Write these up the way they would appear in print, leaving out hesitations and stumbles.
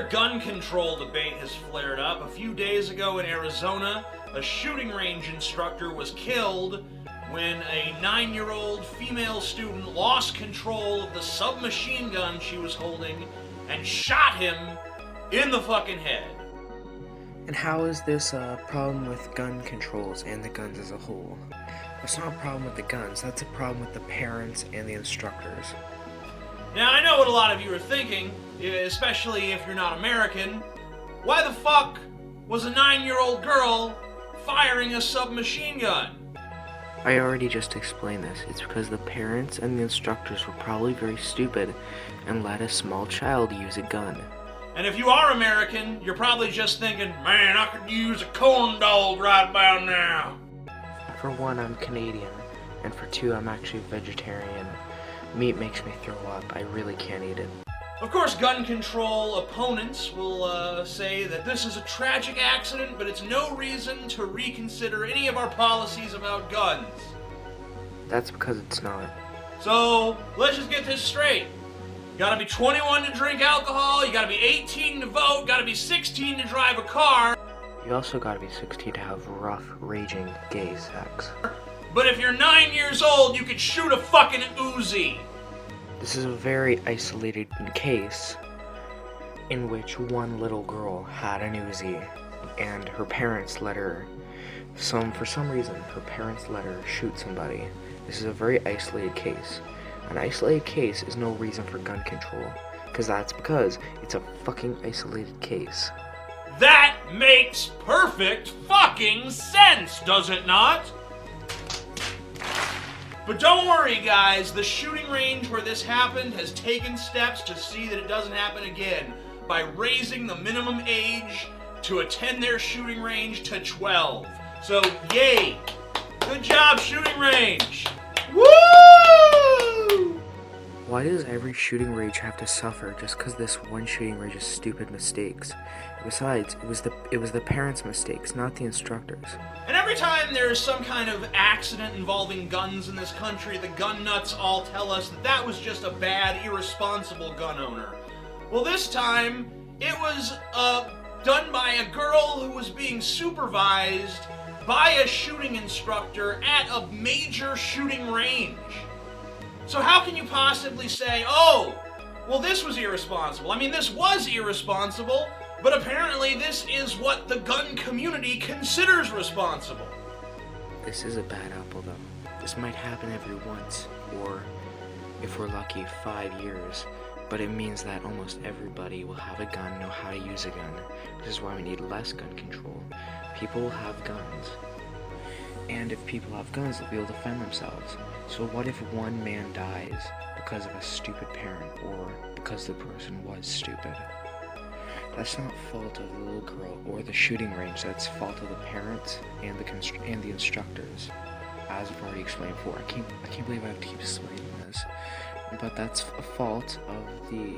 gun control debate has flared up. A few days ago in Arizona, a shooting range instructor was killed when a 9-year-old female student lost control of the submachine gun she was holding and shot him in the fucking head. And how is this a problem with gun controls and the guns as a whole? It's not a problem with the guns, that's a problem with the parents and the instructors. Now, I know what a lot of you are thinking, especially if you're not American. Why the fuck was a 9-year-old girl firing a submachine gun? I already just explained this. It's because the parents and the instructors were probably very stupid and let a small child use a gun. And if you are American, you're probably just thinking, man, I could use a corn dog right about now. For one, I'm Canadian, and for two, I'm actually vegetarian. Meat makes me throw up. I really can't eat it. Of course, gun control opponents will say that this is a tragic accident, but it's no reason to reconsider any of our policies about guns. That's because it's not. So, let's just get this straight. You gotta be 21 to drink alcohol, you gotta be 18 to vote, gotta be 16 to drive a car. You also gotta be 16 to have rough, raging gay sex. But if you're 9 years old, you could shoot a fucking Uzi. This is a very isolated case in which one little girl had an Uzi and her parents let her, for some reason, her parents let her shoot somebody. This is a very isolated case. An isolated case is no reason for gun control, because it's a fucking isolated case. That makes perfect fucking sense, does it not? But don't worry, guys, the shooting range where this happened has taken steps to see that it doesn't happen again by raising the minimum age to attend their shooting range to 12. So, yay! Good job, shooting range! Woo! Why does every shooting range have to suffer just because this one shooting range's stupid mistakes? Besides, it was the parents' mistakes, not the instructors. And every time there's some kind of accident involving guns in this country, the gun nuts all tell us that that was just a bad, irresponsible gun owner. Well, this time, it was done by a girl who was being supervised by a shooting instructor at a major shooting range. So how can you possibly say, oh, well, this was irresponsible? I mean, this was irresponsible, but apparently this is what the gun community considers responsible. This is a bad apple, though. This might happen every once, or, if we're lucky, 5 years. But it means that almost everybody will have a gun, know how to use a gun. This is why we need less gun control. People will have guns. And if people have guns, they'll be able to defend themselves. So what if one man dies because of a stupid parent, or because the person was stupid? That's not fault of the little girl or the shooting range. That's fault of the parents and the instructors, as I've already explained before. I can't believe I have to keep explaining this, but that's a fault of the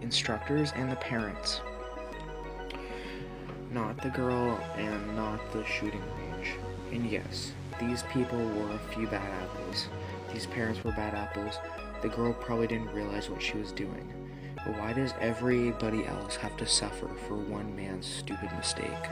instructors and the parents, not the girl and not the shooting range. And yes, these people were a few bad apples. These parents were bad apples. The girl probably didn't realize what she was doing. But why does everybody else have to suffer for one man's stupid mistake?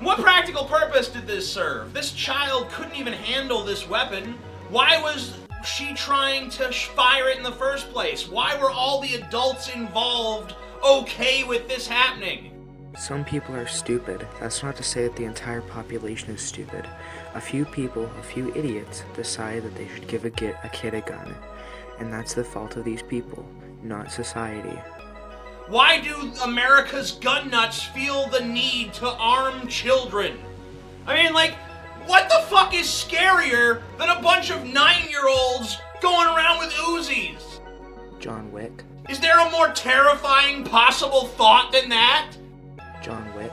What practical purpose did this serve? This child couldn't even handle this weapon. Why was she trying to fire it in the first place? Why were all the adults involved okay with this happening? Some people are stupid. That's not to say that the entire population is stupid. A few people, a few idiots, decide that they should give a kid a gun. And that's the fault of these people, not society. Why do America's gun nuts feel the need to arm children? I mean, like, what the fuck is scarier than a bunch of 9-year-olds going around with Uzis? John Wick. Is there a more terrifying possible thought than that? John Wick.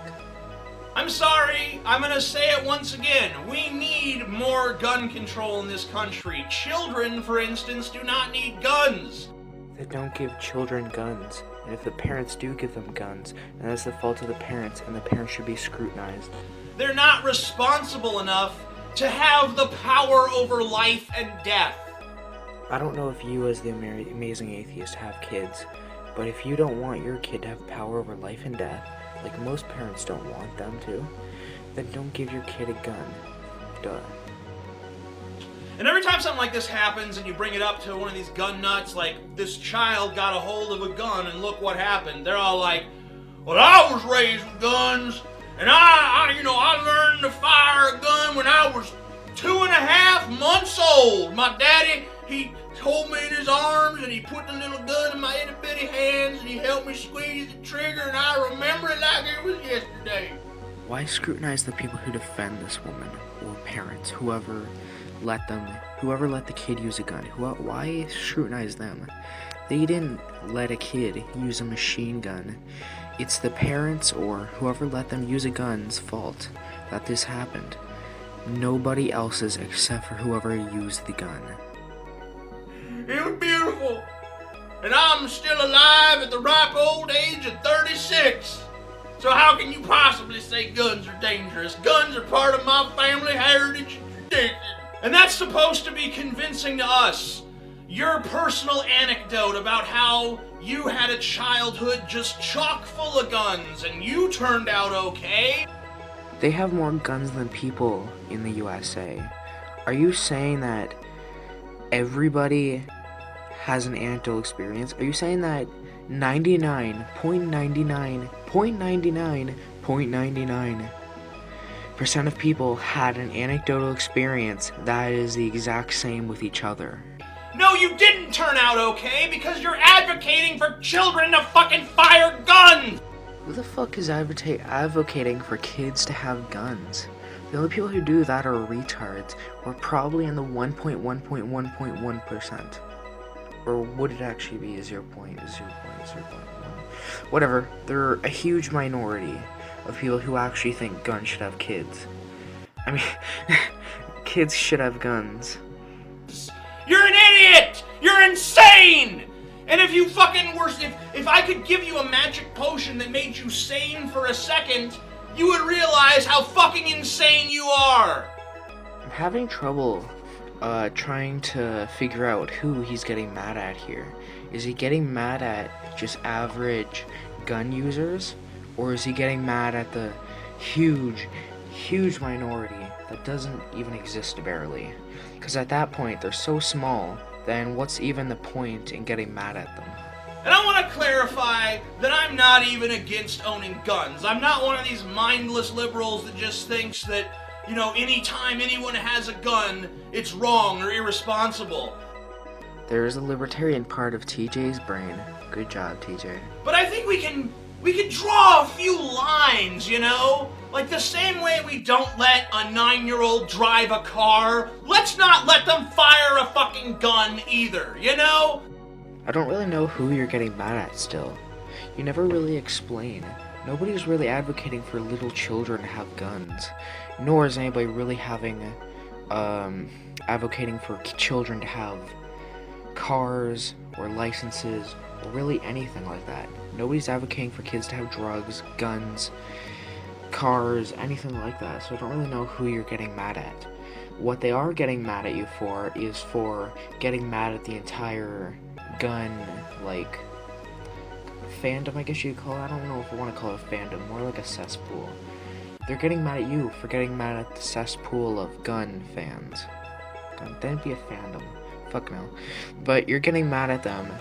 I'm sorry, I'm gonna say it once again. We need more gun control in this country. Children, for instance, do not need guns. They don't give children guns. And if the parents do give them guns, then that's the fault of the parents, and the parents should be scrutinized. They're not responsible enough to have the power over life and death. I don't know if you, as the Amazing Atheist, have kids, But if you don't want your kid to have power over life and death, like most parents don't want them to, then don't give your kid a gun. Duh. And every time something like this happens and you bring it up to one of these gun nuts, like, this child got a hold of a gun and look what happened, they're all like, well, I was raised with guns, and I learned to fire a gun when I was 2.5 months old. My daddy, he hold me in his arms and he put the little gun in my itty bitty hands and he helped me squeeze the trigger and I remember it like it was yesterday. Why scrutinize the people who defend this woman, or parents, whoever let the kid use a gun? Why scrutinize them? They didn't let a kid use a machine gun. It's the parents or whoever let them use a gun's fault that this happened. Nobody else's except for whoever used the gun. It was beautiful. And I'm still alive at the ripe old age of 36. So how can you possibly say guns are dangerous? Guns are part of my family heritage and tradition. And that's supposed to be convincing to us. Your personal anecdote about how you had a childhood just chock full of guns and you turned out okay. They have more guns than people in the USA. Are you saying that everybody has an anecdotal experience? Are you saying that 99.99% of people had an anecdotal experience that is the exact same with each other? No, you didn't turn out okay because you're advocating for children to fucking fire guns! Who the fuck is advocating for kids to have guns? The only people who do that are retards, or probably in the 1.1.1.1%. Or would it actually be 0.0.0.1? Whatever, they're a huge minority of people who actually think guns should have kids. I mean, kids should have guns. You're an idiot! You're insane! And if you fucking were, if I could give you a magic potion that made you sane for a second, you would realize how fucking insane you are! I'm having trouble trying to figure out who he's getting mad at here. Is he getting mad at just average gun users? Or is he getting mad at the huge minority that doesn't even exist barely? Because at that point, they're so small, then what's even the point in getting mad at them? And I want to clarify that I'm not even against owning guns. I'm not one of these mindless liberals that just thinks that, anytime anyone has a gun, it's wrong or irresponsible. There is a libertarian part of TJ's brain. Good job, TJ. But I think we can draw a few lines, Like the same way we don't let a 9-year-old drive a car, let's not let them fire a fucking gun either, I don't really know who you're getting mad at still. You never really explain. Nobody's really advocating for little children to have guns. Nor is anybody really advocating for children to have cars or licenses or really anything like that. Nobody's advocating for kids to have drugs, guns, cars, anything like that, so I don't really know who you're getting mad at. What they are getting mad at you for is for getting mad at the entire gun, fandom, I guess you'd call it. I don't know if I want to call it a fandom, more like a cesspool. They're getting mad at you for getting mad at the cesspool of gun fans. That'd be a fandom. Fuck no. But you're getting mad at them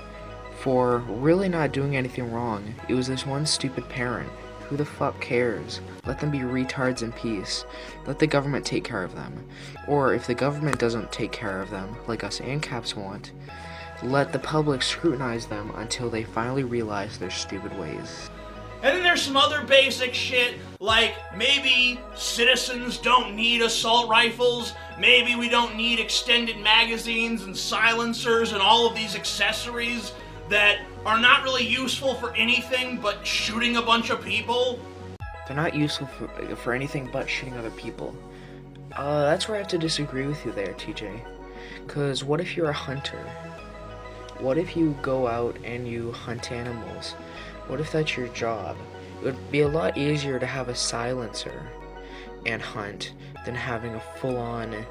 for really not doing anything wrong. It was this one stupid parent. Who the fuck cares? Let them be retards in peace. Let the government take care of them. Or if the government doesn't take care of them, like us ANCAPs want, let the public scrutinize them until they finally realize their stupid ways. And then there's some other basic shit, like maybe citizens don't need assault rifles, maybe we don't need extended magazines and silencers and all of these accessories that are not really useful for anything but shooting a bunch of people. They're not useful for anything but shooting other people. That's where I have to disagree with you there, TJ. Because what if you're a hunter? What if you go out and you hunt animals? What if that's your job? It would be a lot easier to have a silencer and hunt than having a full-on,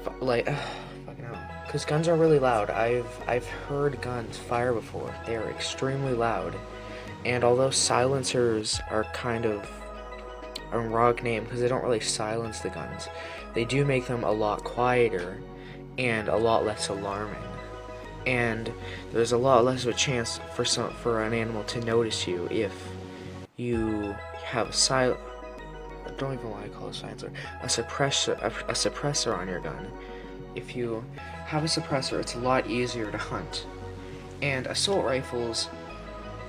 fucking hell. Because guns are really loud. I've heard guns fire before. They are extremely loud. And although silencers are kind of a wrong name because they don't really silence the guns, they do make them a lot quieter and a lot less alarming. And there's a lot less of a chance for an animal to notice you if you have I don't even want to call it a silencer, a suppressor on your gun. If you have a suppressor, it's a lot easier to hunt. And assault rifles,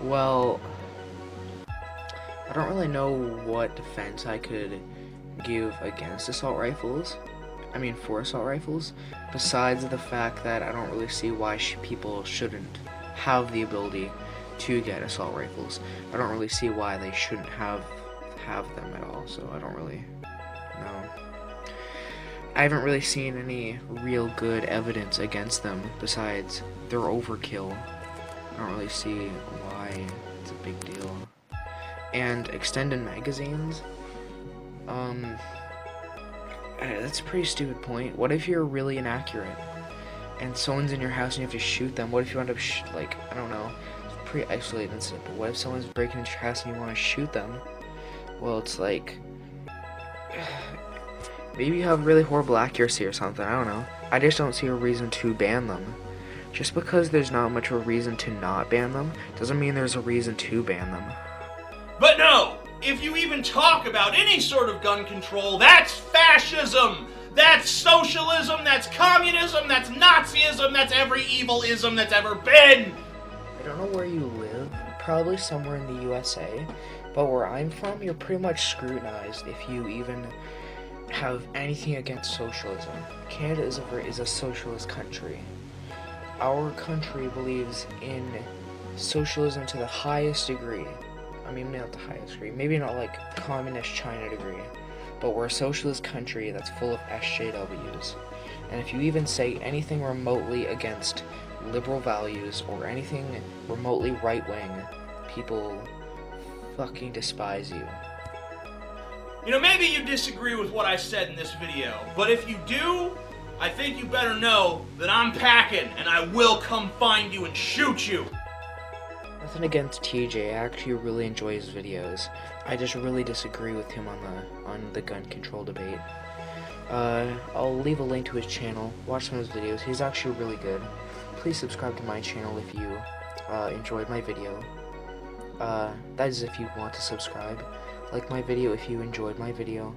well, I don't really know what defense I could give against assault rifles. For assault rifles, besides the fact that I don't really see why people shouldn't have the ability to get assault rifles. I don't really see why they shouldn't have them at all, so I don't really know. I haven't really seen any real good evidence against them besides they're overkill. I don't really see why it's a big deal. And extended magazines, that's a pretty stupid point. What if you're really inaccurate and someone's in your house and you have to shoot them? What if you end up I don't know, it's a pretty isolated incident, but what if someone's breaking into your house and you want to shoot them? Well, it's like, maybe you have really horrible accuracy or something, I don't know. I just don't see a reason to ban them. Just because there's not much of a reason to not ban them doesn't mean there's a reason to ban them. But no! If you even talk about any sort of gun control, that's fascism! That's socialism, that's communism, that's Nazism, that's every evil-ism that's ever been! I don't know where you live, probably somewhere in the USA, but where I'm from, you're pretty much scrutinized if you even have anything against socialism. Canada is a socialist country. Our country believes in socialism to the highest degree. Not the highest degree, maybe not like communist China degree, but we're a socialist country that's full of SJWs. And if you even say anything remotely against liberal values or anything remotely right-wing, people fucking despise you. Maybe you disagree with what I said in this video, but if you do, I think you better know that I'm packing and I will come find you and shoot you. Nothing against TJ, I actually really enjoy his videos. I just really disagree with him on the gun control debate. I'll leave a link to his channel, watch some of his videos, he's actually really good. Please subscribe to my channel if you enjoyed my video. That is if you want to subscribe. Like my video if you enjoyed my video.